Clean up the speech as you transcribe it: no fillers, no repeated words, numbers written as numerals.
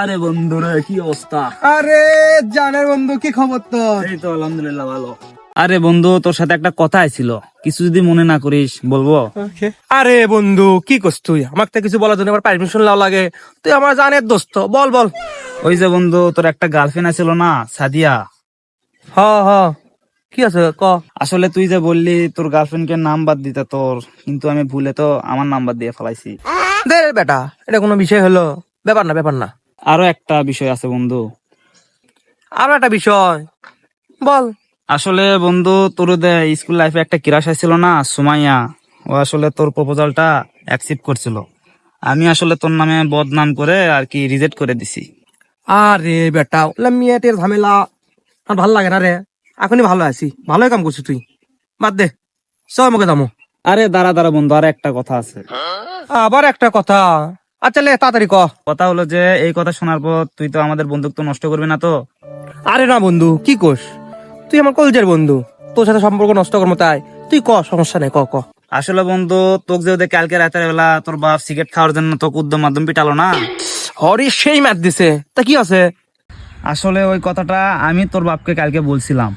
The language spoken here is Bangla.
আরে বন্ধু রে, কি অবস্থা? আরে জানের বন্ধু, কি খবর তোর? এই তো আলহামদুলিল্লাহ ভালো। আরে বন্ধু, তোর সাথে একটা কথা ছিল, কিছু যদি মনে না করিস বলবো। আরে বন্ধু, কি করছ তুই? আমাকে তো কিছু বলার জন্য আবার পারমিশন নেওয়া লাগে। তুই আমার জানের দোস্ত, বল বল। ওই যে বন্ধু, তোর একটা গার্লফ্রেন্ড আছিল না, সাদিয়া? হ হ, কি আছে ক? আসলে তুই যে বললি তোর গার্লফ্রেন্ডকে নাম্বার দিতে তোর, কিন্তু আমি ভুলে তো আমার নাম্বার দিয়ে ফেলাইছি। দে বেটা, এটা কোনো বিষয় হলো? ব্যাপার না, ব্যাপার না। আরো একটা বিষয় আছে বন্ধু। আরো একটা বিষয়, বল। আসলে বন্ধু, তোর স্কুল লাইফে একটা ক্রাশ ছিল না, সুমাইয়া? ও আসলে তোর প্রপোজালটা অ্যাকসেপ্ট করছিল। আমি আসলে তোর নামে বদনাম করে আর কি রিজেক্ট করে দিছি। আরে বেটা, ওলা মেয়েটের ঝামেলা আর ভাল লাগে না রে। এখনই ভালো আছি, ভালোই কাম করছিস তুই। বাদ দে, চল আমাকে যাবো। আরে দাঁড়া দাঁড়া বন্ধু, আর একটা কথা আছে। আবার একটা কথা? আচ্ছা লে, তাড়াতাড়ি ক। কথা হলো যে, এই কথা শোনার পর তুই তো আমাদের বন্ধুত্ব নষ্ট করবি না তো? আরে না বন্ধু, কি কোস? তুই আমার কলেজের বন্ধু, তোর সাথে সম্পর্ক নষ্ট করবো তাই? তুই ক, সমস্যা নেই, ক ক। আসলে বন্ধু, তোকে যে কালকে রাতের বেলা তোর বাপ সিগারেট খাওয়ার জন্য তোকে উদ্যম মাধ্যম পিটালো না? হরি সেই ম্যাথ দিছে, তা কি আছে? আসলে ওই কথাটা আমি তোর বাপকে কালকে বলছিলাম।